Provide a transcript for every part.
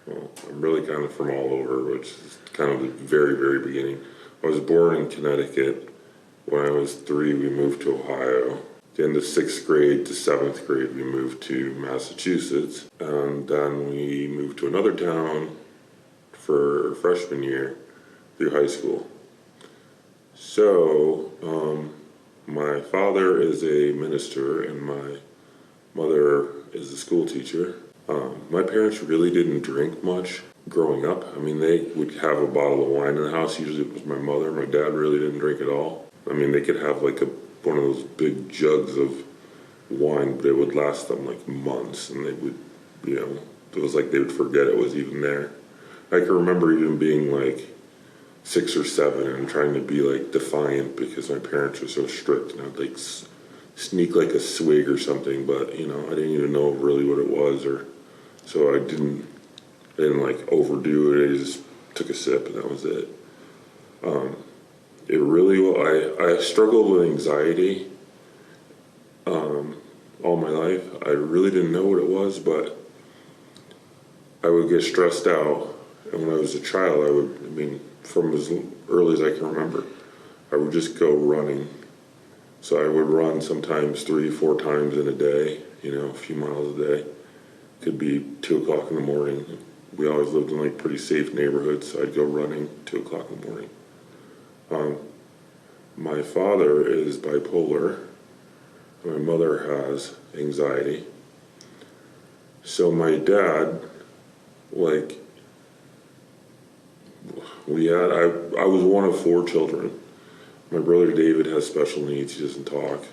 Well, I'm really kind of from all over, which is kind of the very, very beginning. I was born in Connecticut. When I was 3, we moved to Ohio. At the end of 6th grade to 7th grade, we moved to Massachusetts. And then we moved to another town for freshman year through high school. So, my father is a minister and my mother is a school teacher. My parents really didn't drink much growing up. I mean, they would have a bottle of wine in the house. Usually it was my mother. My dad really didn't drink at all. I mean, they could have like one of those big jugs of wine, but it would last them like months, and they would, it was like they would forget it was even there. I can remember even being like 6 or 7 and trying to be like defiant because my parents were so strict, and I'd like sneak like a swig or something, but I didn't even know really what it was, or so I didn't like overdo it. I just took a sip and that was it. It really, I struggled with anxiety all my life. I really didn't know what it was, but I would get stressed out, and when I was a child, from as early as I can remember, I would just go running. So I would run sometimes 3-4 times in a day, a few miles a day. Could be 2 o'clock in the morning. We always lived in like pretty safe neighborhoods, so I'd go running 2 o'clock in the morning. My father is bipolar. My mother has anxiety. So my dad, I was one of 4 children. My brother David has special needs. He doesn't talk.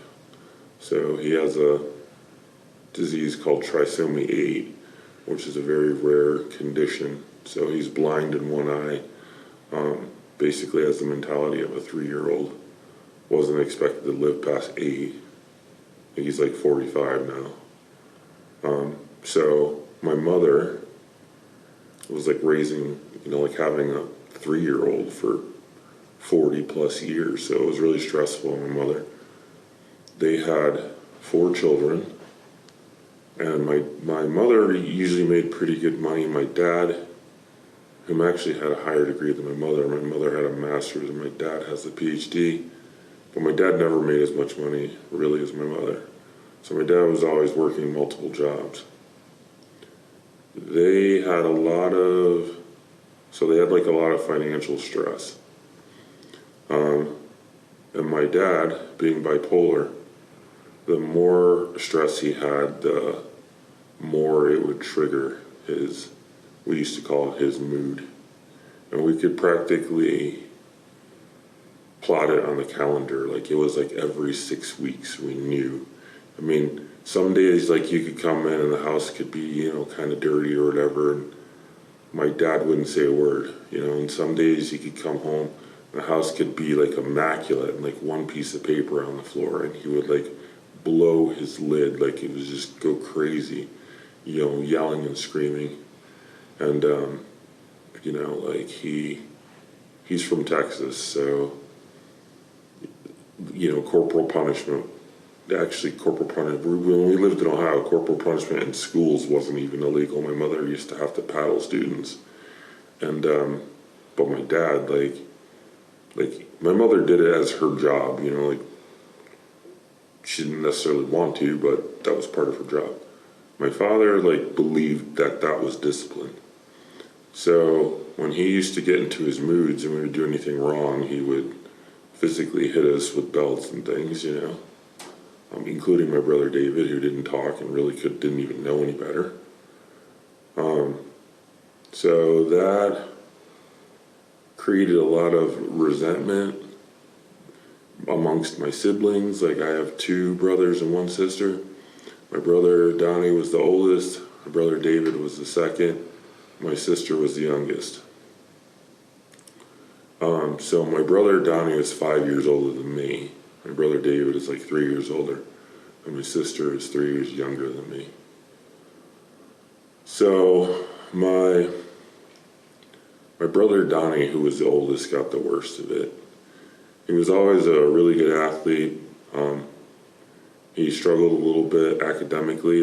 So he has a disease called trisomy 8, which is a very rare condition. So he's blind in one eye. Basically has the mentality of a 3-year-old. Wasn't expected to live past 8. He's like 45 now. So my mother was like raising, having a 3-year-old for 40 plus years. So it was really stressful on my mother. They had 4 children, and my mother usually made pretty good money. My dad, whom actually had a higher degree than my mother had a master's and my dad has a PhD, but my dad never made as much money really as my mother. So my dad was always working multiple jobs. They had a lot of financial stress. And my dad, being bipolar, the more stress he had, the more it would trigger we used to call it his mood. And we could practically plot it on the calendar. Like it was like every 6 weeks we knew. I mean, some days like you could come in and the house could be, kind of dirty or whatever, and my dad wouldn't say a word, and some days he could come home and the house could be like immaculate and like one piece of paper on the floor, and he would like blow his lid, like it was just go crazy, yelling and screaming. And he's from Texas, so corporal punishment. When we lived in Ohio, corporal punishment in schools wasn't even illegal. My mother used to have to paddle students. And, but my dad, my mother did it as her job, she didn't necessarily want to, but that was part of her job. My father, believed that was discipline. So when he used to get into his moods and we would do anything wrong, he would physically hit us with belts and things, including my brother David, who didn't talk and really didn't even know any better. So that created a lot of resentment amongst my siblings. I have 2 brothers and 1 sister. My brother Donnie was the oldest. My brother David was the second. My sister was the youngest. So my brother Donnie is 5 years older than me. My brother David is 3 years older. And my sister is 3 years younger than me. So my brother Donnie, who was the oldest, got the worst of it. He was always a really good athlete. He struggled a little bit academically.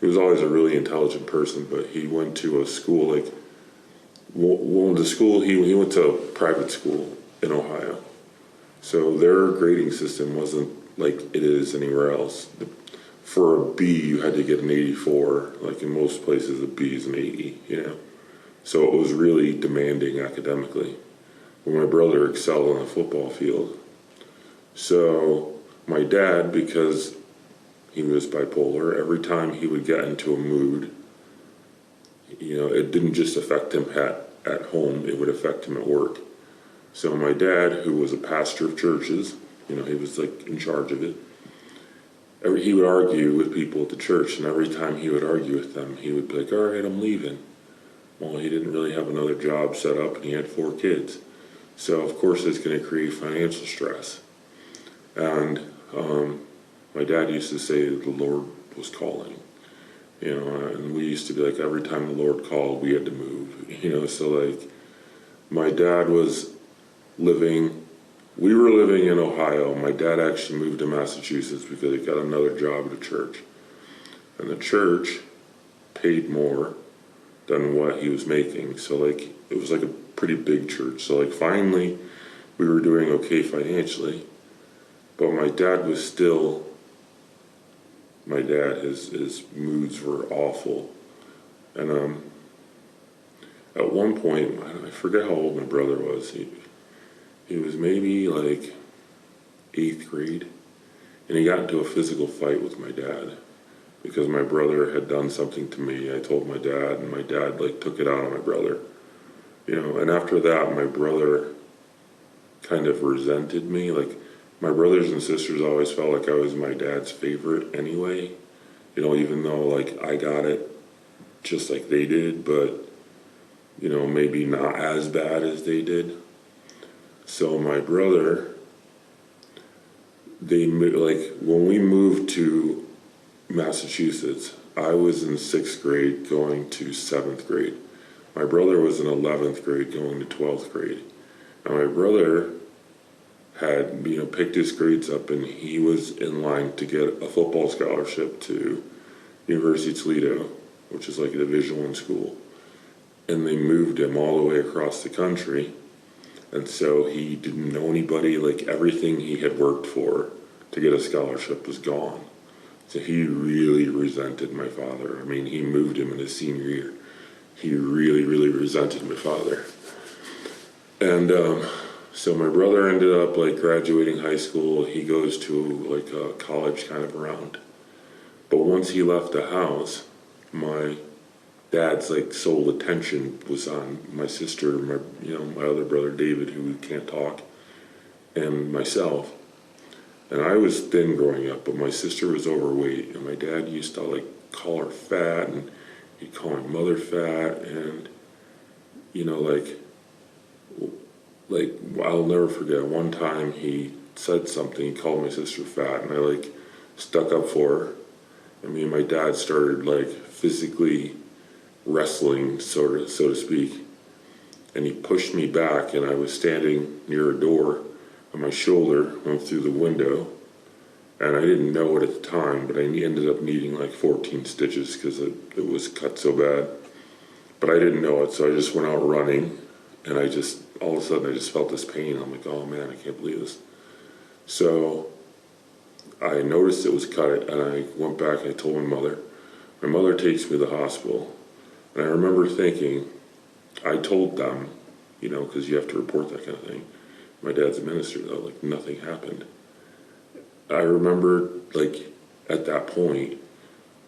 he was always a really intelligent person, but he went to a school, like, he went to a private school in Ohio. So their grading system wasn't like it is anywhere else. For a B, you had to get an 84. Like in most places, a B is an 80, you know. So it was really demanding academically. But my brother excelled on the football field. So my dad, because he was bipolar, every time he would get into a mood, you know, it didn't just affect him at home, it would affect him at work. So my dad, who was a pastor of churches, you know, he was like in charge of it, he would argue with people at the church, and every time he would argue with them, he would be like, all right, I'm leaving. Well, he didn't really have another job set up, and he had 4 kids. So, of course, it's going to create financial stress. And my dad used to say that the Lord was calling, you know, and we used to be like, every time the Lord called, we had to move, you know. So, like, my dad was we were living in Ohio. My dad actually moved to Massachusetts because he got another job at a church. And the church paid more than what he was making. So, like, it was like a pretty big church. So, like, finally, we were doing okay financially. But my dad was still, his moods were awful. And at one point, I forget how old my brother was. He was maybe like 8th grade, and he got into a physical fight with my dad because my brother had done something to me. I told my dad, and my dad like took it out on my brother, you know. And after that, my brother kind of resented me. Like, my brothers and sisters always felt like I was my dad's favorite anyway, you know, even though like I got it just like they did, but you know, maybe not as bad as they did. So my brother, like, when we moved to Massachusetts, I was in 6th grade going to 7th grade. My brother was in 11th grade going to 12th grade. And my brother had, you know, picked his grades up, and he was in line to get a football scholarship to University of Toledo, which is like a Division I school. And they moved him all the way across the country. And so he didn't know anybody. Like, everything he had worked for to get a scholarship was gone. So he really resented my father. I mean, he moved him in his senior year. He really, really resented my father. And so my brother ended up like graduating high school. He goes to like a college kind of around. But once he left the house, my dad's like sole attention was on my sister, my other brother David, who can't talk, and myself. And I was thin growing up, but my sister was overweight, and my dad used to like call her fat, and he'd call my mother fat, and you know, like I'll never forget one time he said something. He called my sister fat, and I like stuck up for her. And me and my dad started like physically wrestling, so to speak. And he pushed me back, and I was standing near a door, and my shoulder went through the window. And I didn't know it at the time, but I ended up needing like 14 stitches because it was cut so bad. But I didn't know it, so I just went out running, and all of a sudden I just felt this pain. I'm like, oh man, I can't believe this. So I noticed it was cut, and I went back and I told my mother. My mother takes me to the hospital, and I remember thinking, I told them, you know, because you have to report that kind of thing. My dad's a minister, though, like nothing happened. I remember, like, at that point,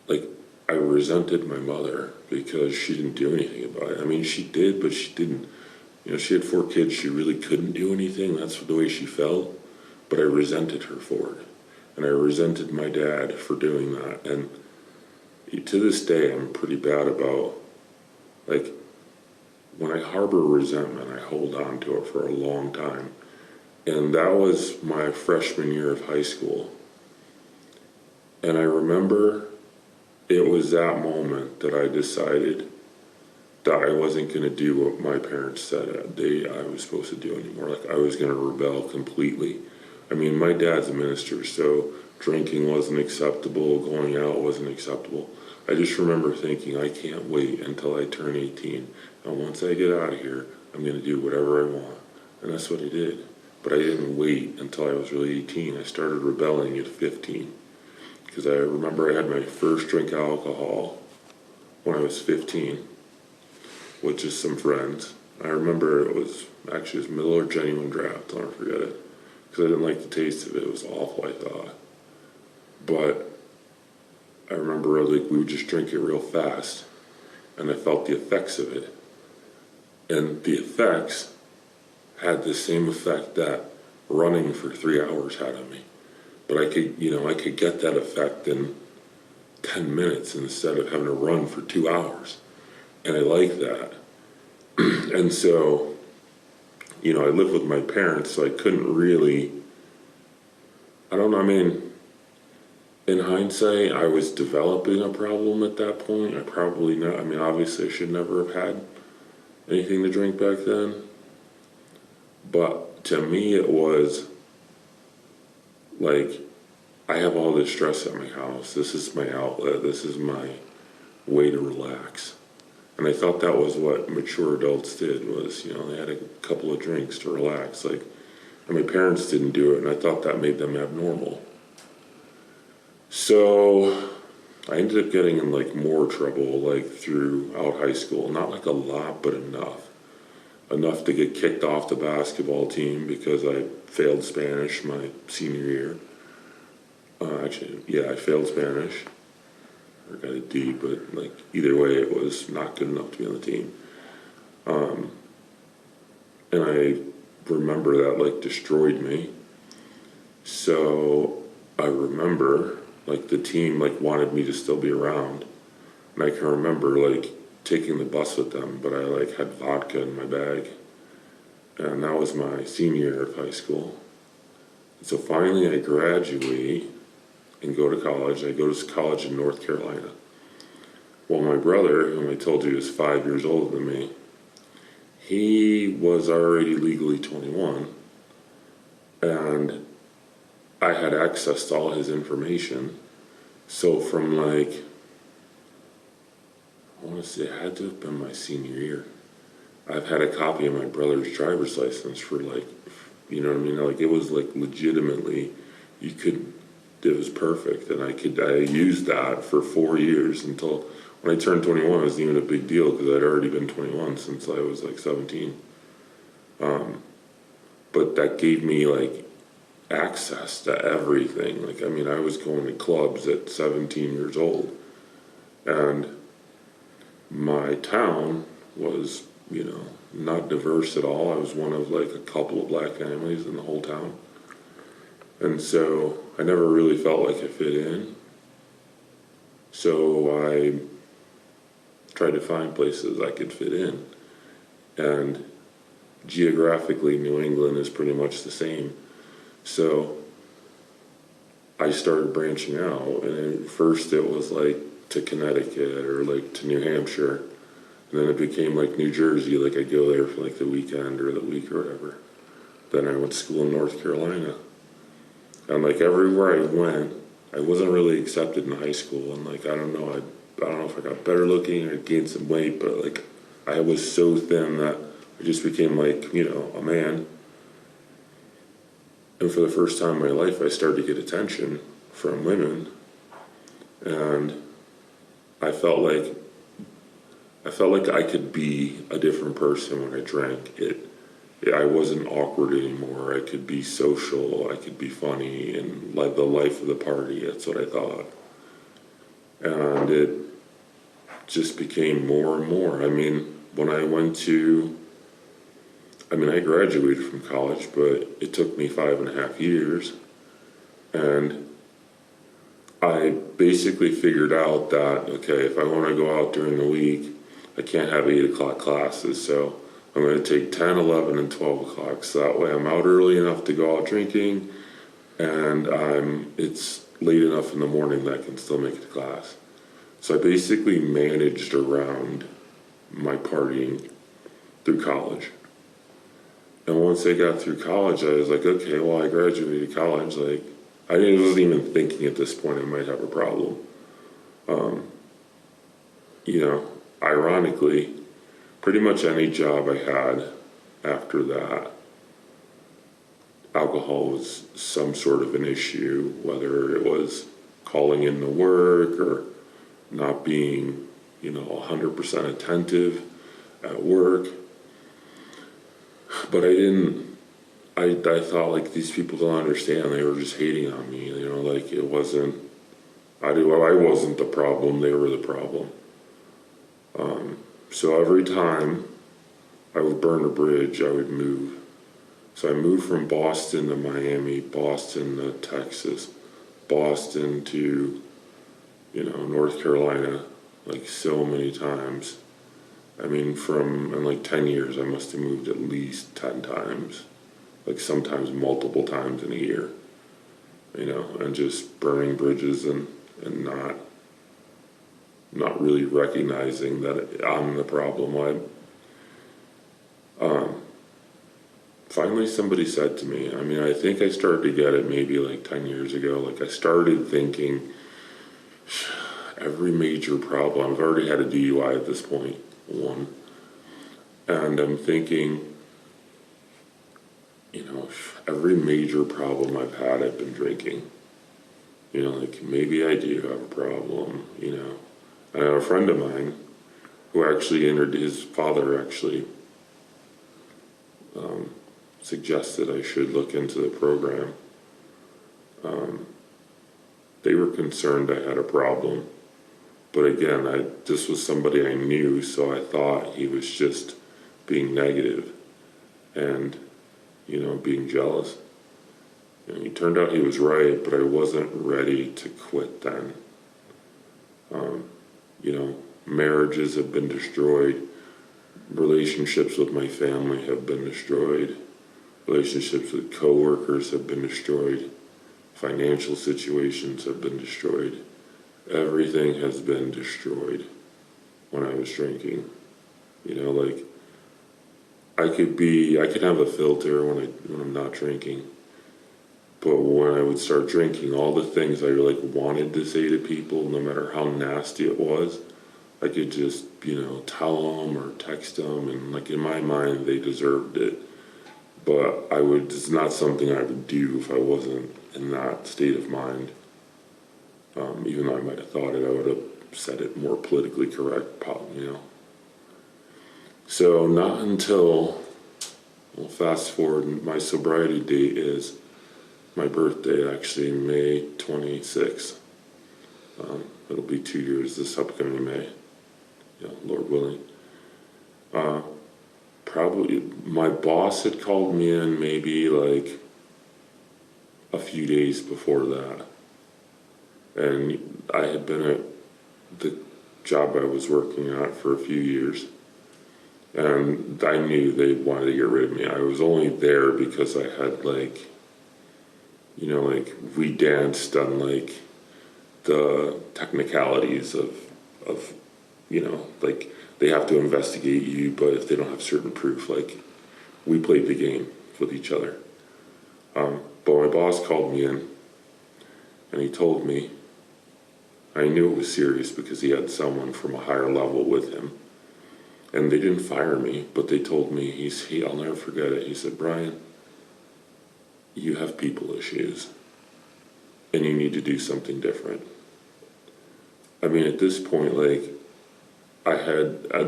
like, I resented my mother because she didn't do anything about it. I mean, she did, but she didn't. You know, she had 4 kids. She really couldn't do anything. That's the way she felt. But I resented her for it. And I resented my dad for doing that. And to this day, I'm pretty bad about, like, when I harbor resentment, I hold on to it for a long time. And that was my freshman year of high school. And I remember it was that moment that I decided that I wasn't going to do what my parents said I was supposed to do anymore. Like, I was going to rebel completely. I mean, my dad's a minister, so drinking wasn't acceptable, going out wasn't acceptable. I just remember thinking, I can't wait until I turn 18. And once I get out of here, I'm going to do whatever I want. And that's what I did. But I didn't wait until I was really 18. I started rebelling at 15. Because I remember I had my first drink of alcohol when I was 15, with just some friends. I remember it was Miller Genuine Draft, I'll never forget it. Because I didn't like the taste of it. It was awful, I thought. But I remember we would just drink it real fast, and I felt the effects of it. And the effects had the same effect that running for 3 hours had on me. But I could get that effect in 10 minutes instead of having to run for 2 hours. And I like that. And so, I lived with my parents, so I couldn't really, in hindsight, I was developing a problem at that point. Obviously I should never have had anything to drink back then. But to me, it was like, I have all this stress at my house. This is my outlet. This is my way to relax. And I thought that was what mature adults did, was, they had a couple of drinks to relax. And my parents didn't do it, and I thought that made them abnormal. So I ended up getting in more trouble throughout high school. Not a lot, but enough. Enough to get kicked off the basketball team because I failed Spanish my senior year. I failed Spanish. I got a D, but either way, it was not good enough to be on the team. And I remember that destroyed me. So I remember the team wanted me to still be around, and I can remember taking the bus with them, but I had vodka in my bag, and that was my senior year of high school. And so finally I graduate and go to college. I go to college in North Carolina. Well, my brother, whom I told you is 5 years older than me, he was already legally 21, and I had access to all his information. So from I want to say it had to have been my senior year. I've had a copy of my brother's driver's license for it was legitimately, it was perfect. And I used that for 4 years until when I turned 21, it wasn't even a big deal because I'd already been 21 since I was 17. But that gave me access to everything. I was going to clubs at 17 years old, and my town was, not diverse at all. I was one of a couple of black families in the whole town. And so I never really felt like I fit in. So I tried to find places I could fit in. And geographically, New England is pretty much the same. So I started branching out, and at first it was to Connecticut or to New Hampshire, and then it became New Jersey. I'd go there for the weekend or the week or whatever. Then I went to school in North Carolina, and everywhere I went, I wasn't really accepted in high school, and I don't know if I got better looking or gained some weight, but I was so thin that I just became a man. And for the first time in my life, I started to get attention from women, and I felt like I could be a different person when I drank. I wasn't awkward anymore. I could be social. I could be funny, and the life of the party. That's what I thought, and it just became more and more. When I went to I graduated from college, but it took me 5.5 years, and I basically figured out that, okay, if I want to go out during the week, I can't have 8 o'clock classes, so I'm going to take 10, 11, and 12 o'clock, so that way I'm out early enough to go out drinking, and it's late enough in the morning that I can still make it to class. So I basically managed around my partying through college. And once I got through college, I was okay, well, I graduated college. I wasn't even thinking at this point I might have a problem. ironically, pretty much any job I had after that, alcohol was some sort of an issue, whether it was calling in to work or not being, 100% attentive at work. But I thought, like, these people don't understand. They were just hating on me, like it wasn't, I wasn't the problem, they were the problem. So every time I would burn a bridge, I would move. So I moved from Boston to Miami, Boston to Texas, Boston to, North Carolina, like so many times. I mean, in like 10 years, I must have moved at least 10 times, like sometimes multiple times in a year, and just burning bridges and not really recognizing that I'm the problem. Finally somebody said to me, I think I started to get it maybe like 10 years ago. Like I started thinking every major problem, I've already had a DUI at this point, one. And I'm thinking, every major problem I've had, I've been drinking. Like maybe I do have a problem, I have a friend of mine who actually his father actually suggested I should look into the program. They were concerned I had a problem. But again, this was somebody I knew, so I thought he was just being negative and, being jealous. It turned out he was right, but I wasn't ready to quit then. Marriages have been destroyed. Relationships with my family have been destroyed. Relationships with coworkers have been destroyed. Financial situations have been destroyed. Everything has been destroyed when I was drinking. Like I could have a filter when I'm not drinking. But when I would start drinking, all the things I wanted to say to people, no matter how nasty it was, I could just, tell them or text them, and in my mind, they deserved it. But it's not something I would do if I wasn't in that state of mind. Even though I might have thought it, I would have said it more politically correct, So not until, fast forward, my sobriety date is my birthday, actually, May 26th. It'll be 2 years this upcoming May, Lord willing. Probably, my boss had called me in maybe a few days before that. And I had been at the job I was working at for a few years. And I knew they wanted to get rid of me. I was only there because I had we danced on the technicalities of they have to investigate you, but if they don't have certain proof, we played the game with each other. But my boss called me in and he told me, I knew it was serious because he had someone from a higher level with him. And they didn't fire me, but they told me, I'll never forget it. He said, Brian, you have people issues and you need to do something different. At this point, the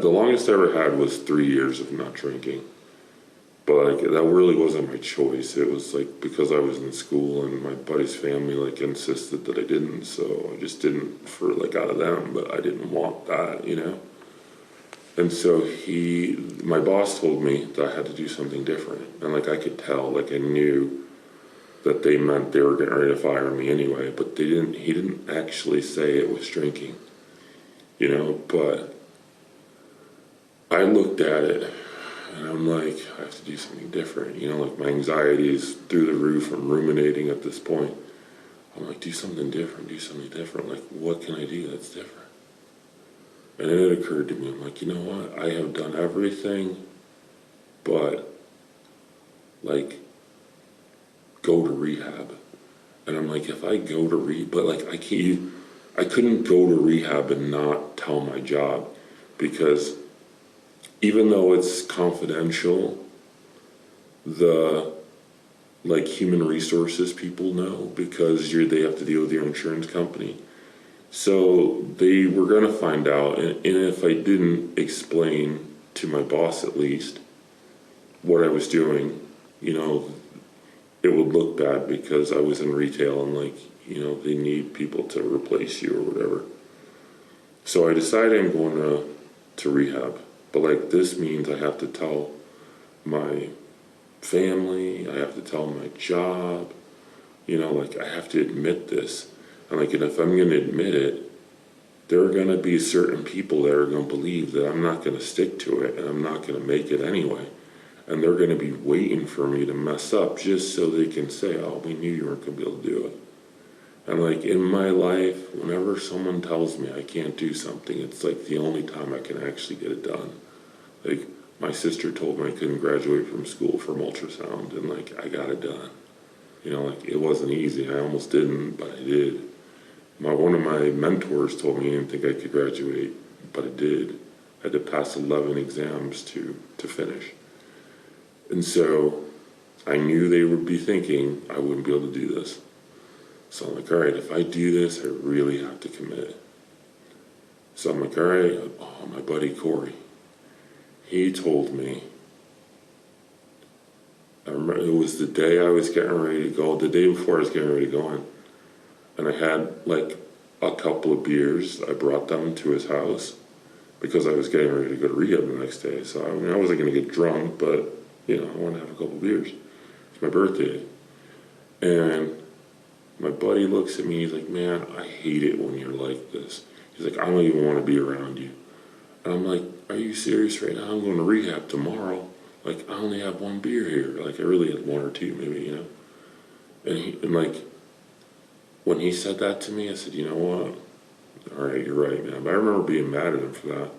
longest I ever had was 3 years of not drinking. But that really wasn't my choice. It was because I was in school and my buddy's family insisted that I didn't, so I just didn't for out of them, but I didn't want that, And so my boss told me that I had to do something different. And I could tell, I knew that they meant they were getting ready to fire me anyway, but he didn't actually say it was drinking, but I looked at it and I'm I have to do something different, my anxiety is through the roof. I'm ruminating at this point. I'm do something different, what can I do that's different? And then it occurred to me, I'm you know what? I have done everything but, go to rehab. And I'm if I go to rehab, but I can't, I couldn't go to rehab and not tell my job, because even though it's confidential, the like human resources people know, because they have to deal with your insurance company. So they were going to find out, and if I didn't explain to my boss at least what I was doing, you know, it would look bad, because I was in retail and like, you know, they need people to replace you or whatever. So I decided I'm going to rehab, but like this means I have to tell my family, I have to tell my job, you know, like I have to admit this. And like, and if I'm going to admit it, there are going to be certain people that are going to believe that I'm not going to stick to it, and I'm not going to make it anyway. And they're going to be waiting for me to mess up just so they can say, oh, we knew you weren't going to be able to do it. And like in my life, whenever someone tells me I can't do something, it's like the only time I can actually get it done. Like my sister told me I couldn't graduate from school from ultrasound, and like I got it done. You know, like it wasn't easy. I almost didn't, but I did. One of my mentors told me he didn't think I could graduate, but I did. I had to pass 11 exams to finish. And so I knew they would be thinking I wouldn't be able to do this. So I'm like, all right, if I do this, I really have to commit. So I'm like, all right, oh, my buddy Corey, he told me, I remember it was the day I was getting ready to go, the day before I was getting ready to go in, and I had like a couple of beers. I brought them to his house because I was getting ready to go to rehab the next day. So I mean, I wasn't going to get drunk, but you know, I wanted to have a couple of beers. It's my birthday. And my buddy looks at me, he's like, man, I hate it when you're like this. He's like, I don't even want to be around you. And I'm like, are you serious right now? I'm going to rehab tomorrow. Like, I only have one beer here. Like, I really had one or two maybe, you know. And like, when he said that to me, I said, you know what? All right, you're right, man. But I remember being mad at him for that.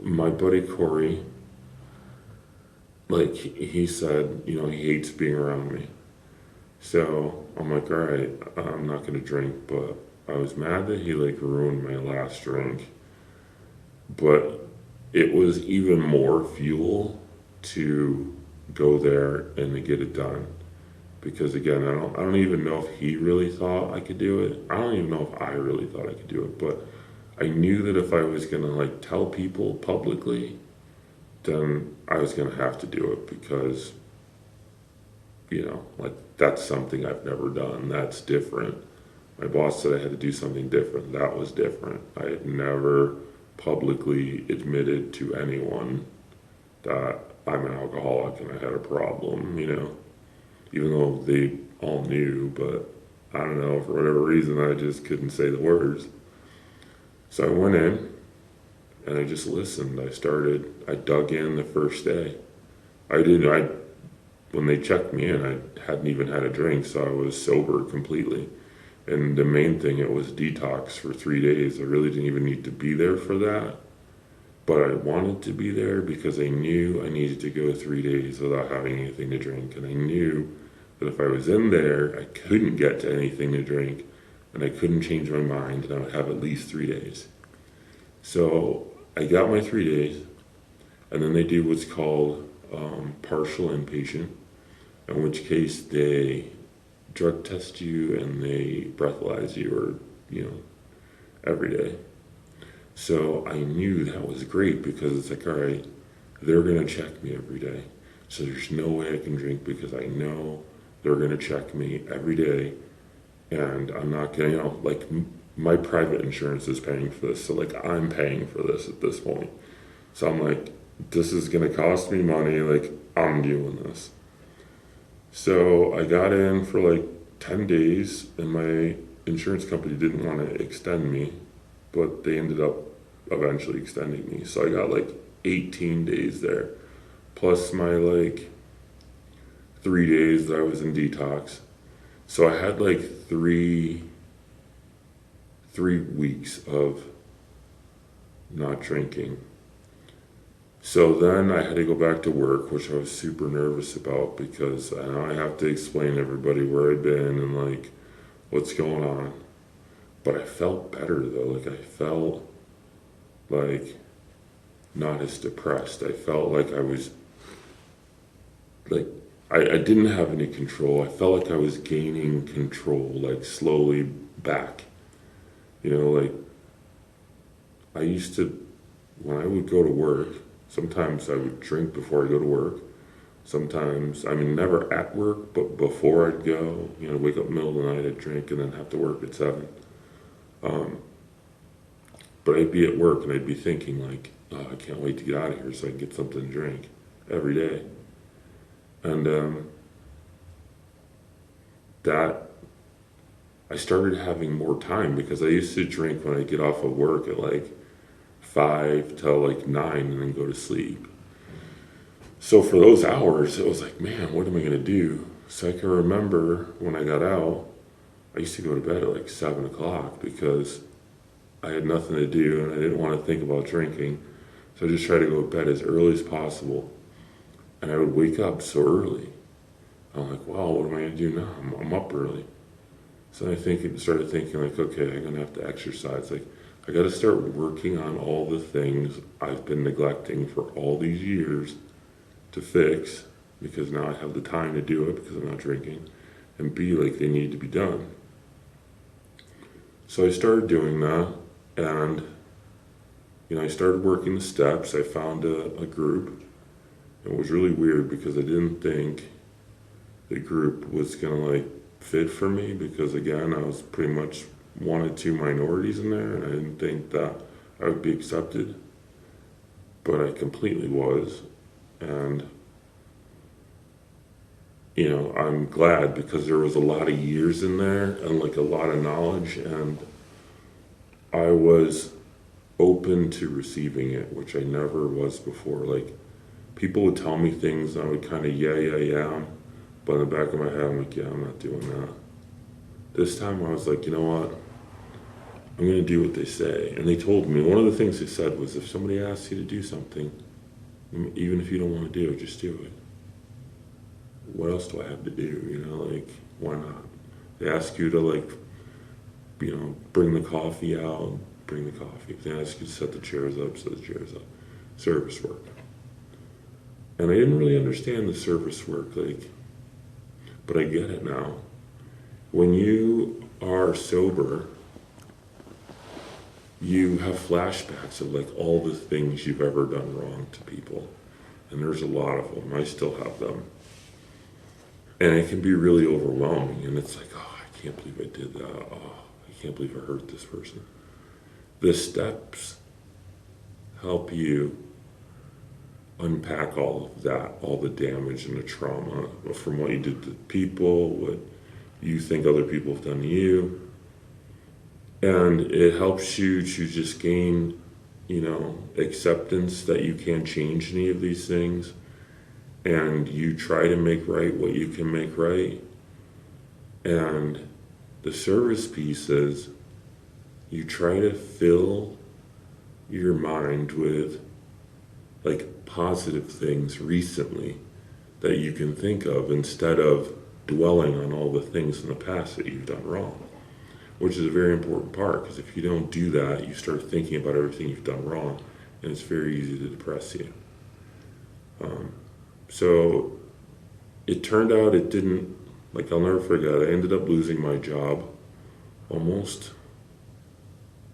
My buddy Corey, like, he said, you know, he hates being around me. So I'm like, all right, I'm not going to drink, but I was mad that he like ruined my last drink. But it was even more fuel to go there and to get it done. Because again, I don't even know if he really thought I could do it. I don't even know if I really thought I could do it. But I knew that if I was going to like tell people publicly, then I was going to have to do it, because, you know, like that's something I've never done. That's different. My boss said I had to do something different. That was different. I had never publicly admitted to anyone that I'm an alcoholic and I had a problem, you know, even though they all knew, but I don't know, for whatever reason, I just couldn't say the words. So I went in and I just listened. I dug in the first day. When they checked me in, I hadn't even had a drink, so I was sober completely. And the main thing, it was detox for 3 days. I really didn't even need to be there for that. But I wanted to be there because I knew I needed to go 3 days without having anything to drink. And I knew that if I was in there, I couldn't get to anything to drink, and I couldn't change my mind, and I would have at least 3 days. So I got my 3 days, and then they do what's called partial inpatient, in which case they drug test you and they breathalyze you, or, you know, every day. So I knew that was great, because it's like, all right, they're going to check me every day. So there's no way I can drink, because I know they're going to check me every day, and I'm not going to, you know, like my private insurance is paying for this. So like I'm paying for this at this point. So I'm like, this is going to cost me money. Like I'm doing this. So I got in for like 10 days, and my insurance company didn't want to extend me, but they ended up eventually extending me. So I got like 18 days there, plus my like 3 days that I was in detox. So I had like three weeks of not drinking. So then I had to go back to work, which I was super nervous about, because I have to explain to everybody where I'd been and like what's going on. But I felt better though. Like I felt like not as depressed. I felt like I was like I didn't have any control. I felt like I was gaining control, like slowly back. You know, like I used to, when I would go to work, sometimes I would drink before I go to work. Sometimes, I mean, never at work, but before I'd go, you know, wake up in the middle of the night, I'd drink and then have to work at 7. But I'd be at work and I'd be thinking like, oh, I can't wait to get out of here so I can get something to drink every day. And that, I started having more time because I used to drink when I get off of work at like 5 till like 9 and then go to sleep. So for those hours, it was like, man, what am I going to do? So I can remember when I got out, I used to go to bed at like 7 o'clock because I had nothing to do and I didn't want to think about drinking. So I just tried to go to bed as early as possible. And I would wake up so early. I'm like, wow, what am I going to do now? I'm up early. So I started thinking like, okay, I'm going to have to exercise. Like, I got to start working on all the things I've been neglecting for all these years to fix, because now I have the time to do it because I'm not drinking, and B, like they need to be done. So I started doing that, and you know, I started working the steps. I found a group. It was really weird because I didn't think the group was gonna like fit for me, because again, I was pretty much one of 2 minorities in there, and I didn't think that I would be accepted, but I completely was. And you know, I'm glad because there was a lot of years in there and like a lot of knowledge, and I was open to receiving it, which I never was before. Like people would tell me things and I would kind of yeah, but in the back of my head I'm like, yeah, I'm not doing that. This time I was like, you know what, I'm gonna do what they say. And they told me, one of the things they said was, if somebody asks you to do something, even if you don't want to do it, just do it. What else do I have to do? You know, like, why not? They ask you to, like, you know, bring the coffee out, bring the coffee. If they ask you to set the chairs up, set the chairs up. Service work. And I didn't really understand the service work, like, but I get it now. When you are sober, you have flashbacks of like all the things you've ever done wrong to people. And there's a lot of them. I still have them. And it can be really overwhelming. And it's like, oh, I can't believe I did that. Oh, I can't believe I hurt this person. The steps help you unpack all of that, all the damage and the trauma from what you did to people, what you think other people have done to you. And it helps you to just gain, you know, acceptance that you can't change any of these things. And you try to make right what you can make right. And the service piece is you try to fill your mind with like positive things recently that you can think of, instead of dwelling on all the things in the past that you've done wrong. Which is a very important part, because if you don't do that, you start thinking about everything you've done wrong, and it's very easy to depress you. So it turned out it didn't, like I'll never forget, I ended up losing my job almost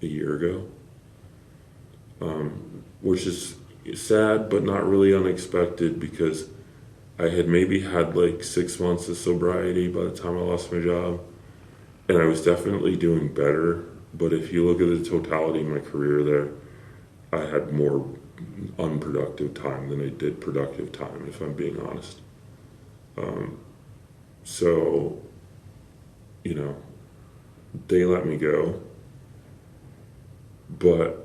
a year ago, which is sad but not really unexpected, because I had maybe had like 6 months of sobriety by the time I lost my job. And I was definitely doing better, but if you look at the totality of my career there, I had more unproductive time than I did productive time, if I'm being honest. So, you know, they let me go, but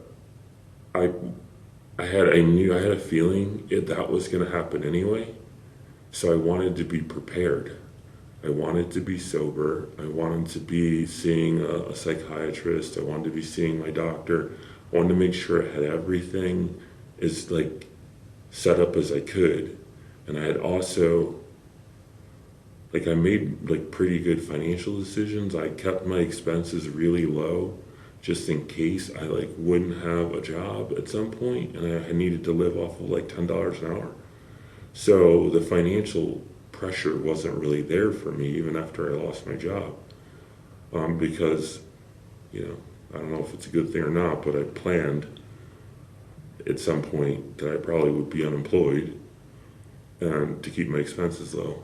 I knew, I had a feeling that was going to happen anyway, so I wanted to be prepared. I wanted to be sober. I wanted to be seeing a psychiatrist. I wanted to be seeing my doctor. I wanted to make sure I had everything as like set up as I could. And I had also like I made like pretty good financial decisions. I kept my expenses really low just in case I like wouldn't have a job at some point and I needed to live off of like $10 an hour. So the financial pressure wasn't really there for me even after I lost my job. Because, you know, I don't know if it's a good thing or not, but I planned at some point that I probably would be unemployed and to keep my expenses low.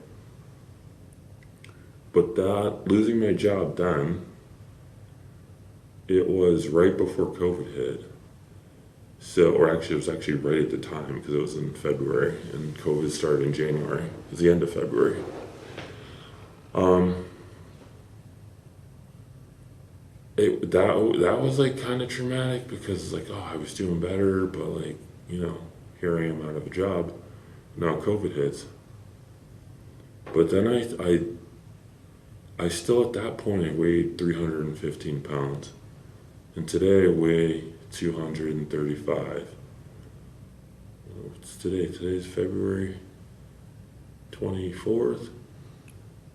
But that, losing my job then, it was right before COVID hit. So, or actually, it was actually right at the time because it was in February and COVID started in January. It was the end of February. That was like kind of traumatic because like, oh, I was doing better, but like, you know, here I am out of a job. Now COVID hits. But then I still at that point I weighed 315 pounds. And today I weigh 235. What's today? Today's February 24th.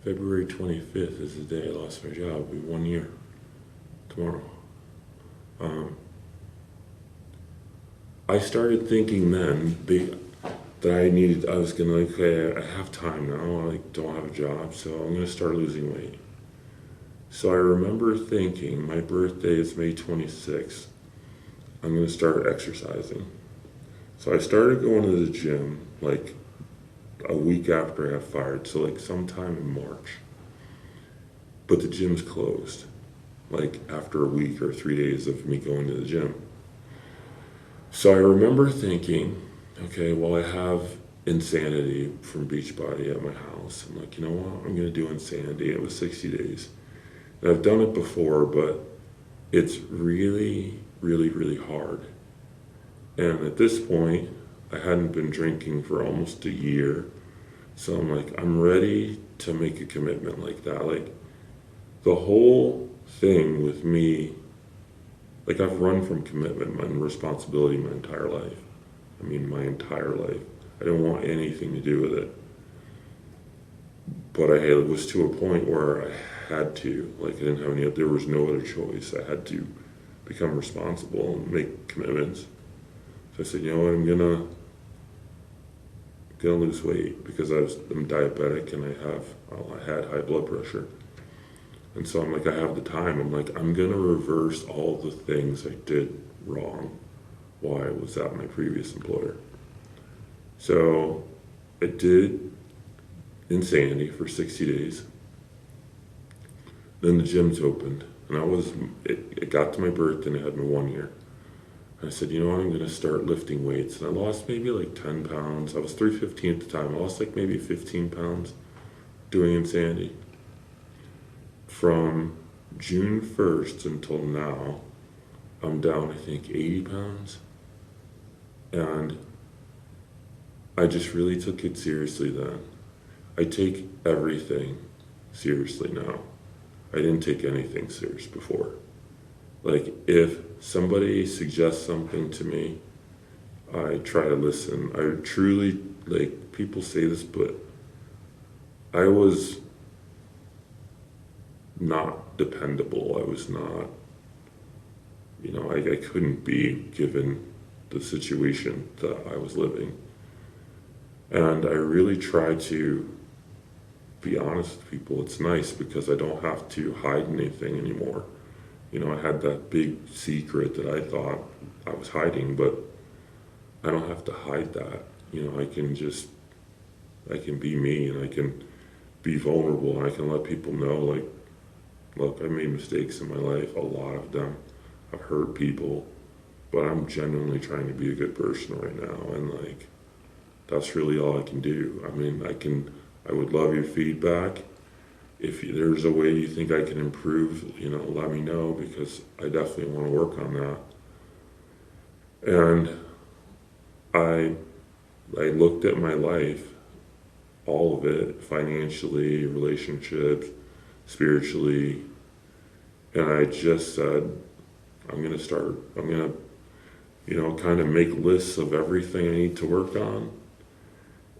February 25th is the day I lost my job. It'll be 1 year tomorrow. I started thinking then that I was gonna, okay, I have time now. I don't have a job, so I'm gonna start losing weight. So I remember thinking, my birthday is May 26th. I'm gonna start exercising. So I started going to the gym like a week after I got fired, so like sometime in March. But the gym's closed, like after a week or 3 days of me going to the gym. So I remember thinking, okay, well, I have Insanity from Beachbody at my house. I'm like, you know what, I'm gonna do Insanity. It was 60 days. And I've done it before, but it's really, really, really hard. And at this point, I hadn't been drinking for almost a year. So I'm like, I'm ready to make a commitment like that. Like, the whole thing with me, like I've run from commitment and responsibility my entire life. I mean, my entire life. I didn't want anything to do with it. But it was to a point where I had to, like I didn't have there was no other choice. I had to become responsible and make commitments. So I said, you know what, I'm gonna lose weight because I'm diabetic and I had high blood pressure. And so I'm like, I have the time. I'm like, I'm gonna reverse all the things I did wrong while I was at my previous employer. So I did Insanity for 60 days. Then the gyms opened, and it got to my birthday and I had my 1 year. And I said, you know what, I'm gonna start lifting weights. And I lost maybe like 10 pounds. I was 315 at the time. I lost like maybe 15 pounds doing Insanity. From June 1st until now, I'm down, I think, 80 pounds. And I just really took it seriously then. I take everything seriously now. I didn't take anything serious before. Like, if somebody suggests something to me, I try to listen. I truly, like, people say this, but I was not dependable. I was not, you know, I couldn't be given the situation that I was living. And I really try to be honest with people. It's nice because I don't have to hide anything anymore. You know, I had that big secret that I thought I was hiding, but I don't have to hide that. You know, I can be me and I can be vulnerable and I can let people know, like, look, I made mistakes in my life, a lot of them. I've hurt people, but I'm genuinely trying to be a good person right now, and like, that's really all I can do. I mean, I would love your feedback. If there's a way you think I can improve, you know, let me know, because I definitely want to work on that. And I looked at my life, all of it, financially, relationships, spiritually, and I just said, I'm going to, you know, kind of make lists of everything I need to work on,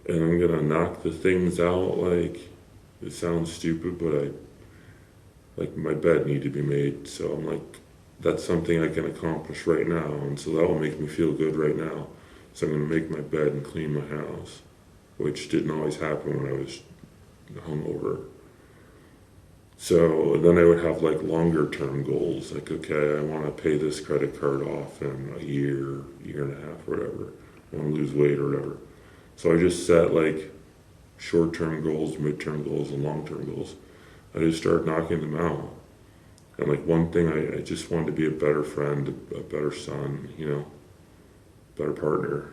and I'm going to knock the things out, like, it sounds stupid, but like my bed needed to be made. So I'm like, that's something I can accomplish right now. And so that will make me feel good right now. So I'm going to make my bed and clean my house, which didn't always happen when I was hungover. So then I would have like longer term goals, like, okay, I want to pay this credit card off in a year, year and a half, or whatever. I want to lose weight or whatever. So I just set like short term goals, mid term goals, and long term goals. I just started knocking them out. And like one thing, I just wanted to be a better friend, a better son, better partner.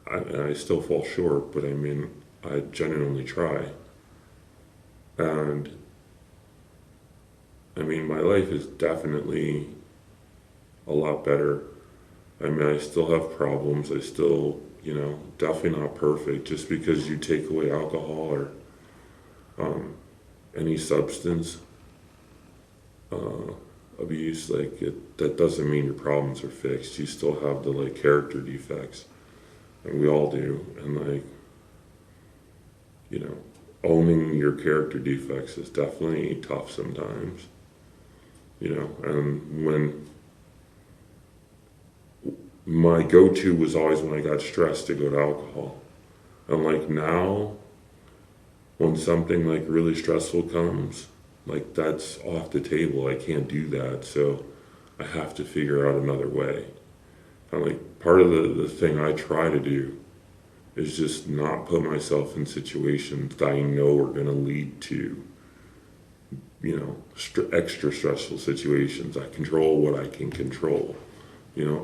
I still fall short, but I mean, I genuinely try. And I mean, my life is definitely a lot better. I mean, I still have problems. I still, definitely not perfect. Just because you take away alcohol or any substance abuse, that doesn't mean your problems are fixed. You still have the like character defects, and we all do. And owning your character defects is definitely tough sometimes. And when my go-to was always when I got stressed to go to alcohol. And like now, when something like really stressful comes, like that's off the table. I can't do that. So I have to figure out another way. And like part of the thing I try to do is just not put myself in situations that I know are going to lead to, extra stressful situations. I control what I can control.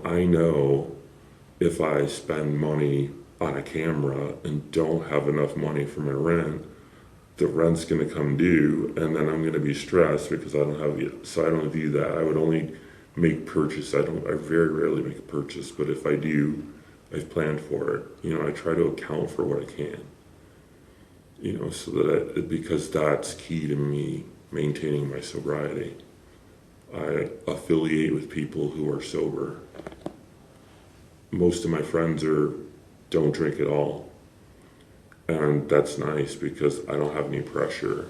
I know if I spend money on a camera and don't have enough money for my rent, the rent's going to come due, and then I'm going to be stressed because I don't have it. So I don't do that. I would only make purchase. I very rarely make a purchase, but if I do, I've planned for it. I try to account for what I can. So that because that's key to me maintaining my sobriety. I affiliate with people who are sober. Most of my friends don't drink at all. And that's nice because I don't have any pressure,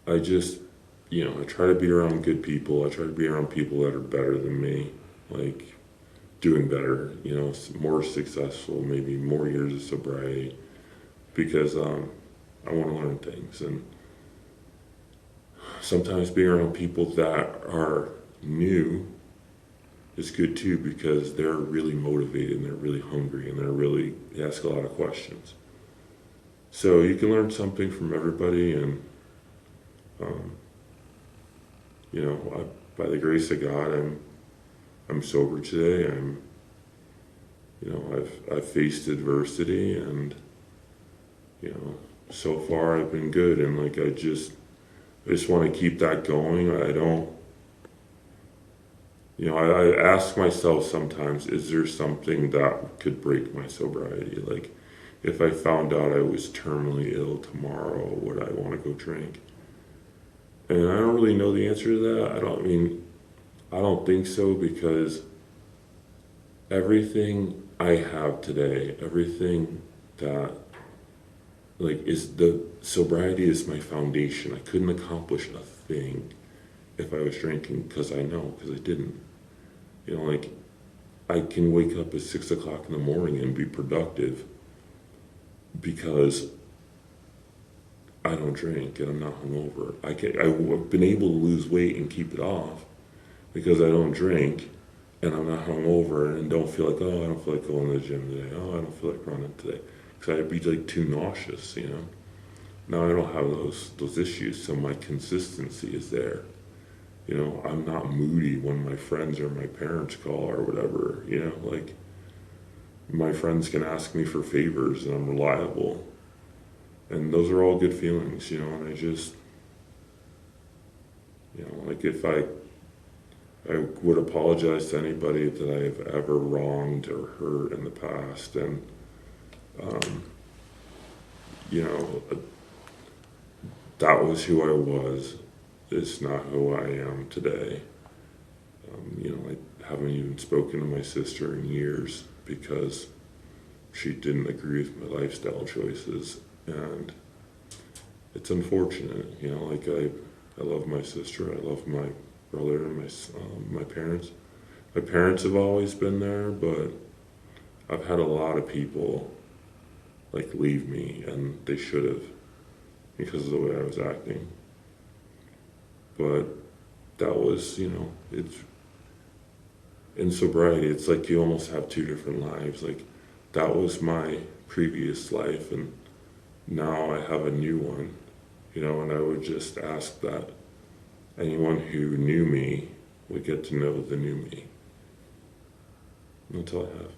I just, I try to be around good people. I try to be around people that are better than me, like doing better, more successful, maybe more years of sobriety, because I want to learn things. And sometimes being around people that are new is good too, because they're really motivated and they're really hungry and they ask a lot of questions. So you can learn something from everybody, and by the grace of God, I'm sober today. I've faced adversity, and so far I've been good, and like I just want to keep that going. I ask myself sometimes, is there something that could break my sobriety? Like, if I found out I was terminally ill tomorrow, would I want to go drink? And I don't really know the answer to that. I don't think so, because everything I have today, everything that, is the sobriety is my foundation. I couldn't accomplish a thing if I was drinking, because I didn't. I can wake up at 6 o'clock in the morning and be productive because I don't drink and I'm not hungover. I've been able to lose weight and keep it off because I don't drink and I'm not hungover and don't feel like, oh, I don't feel like going to the gym today. Oh, I don't feel like running today. Because I'd be like too nauseous, Now I don't have those issues, so my consistency is there. I'm not moody when my friends or my parents call or whatever, my friends can ask me for favors and I'm reliable. And those are all good feelings, and I just, if I would apologize to anybody that I've ever wronged or hurt in the past, and, that was who I was. It's not who I am today. I haven't even spoken to my sister in years because she didn't agree with my lifestyle choices, and it's unfortunate. I love my sister, I love my brother and my parents. My parents have always been there, but I've had a lot of people leave me, and they should have, because of the way I was acting. But that was, it's in sobriety, it's like you almost have two different lives. That was my previous life, and now I have a new one, and I would just ask that anyone who knew me would get to know the new me. And that's all I have.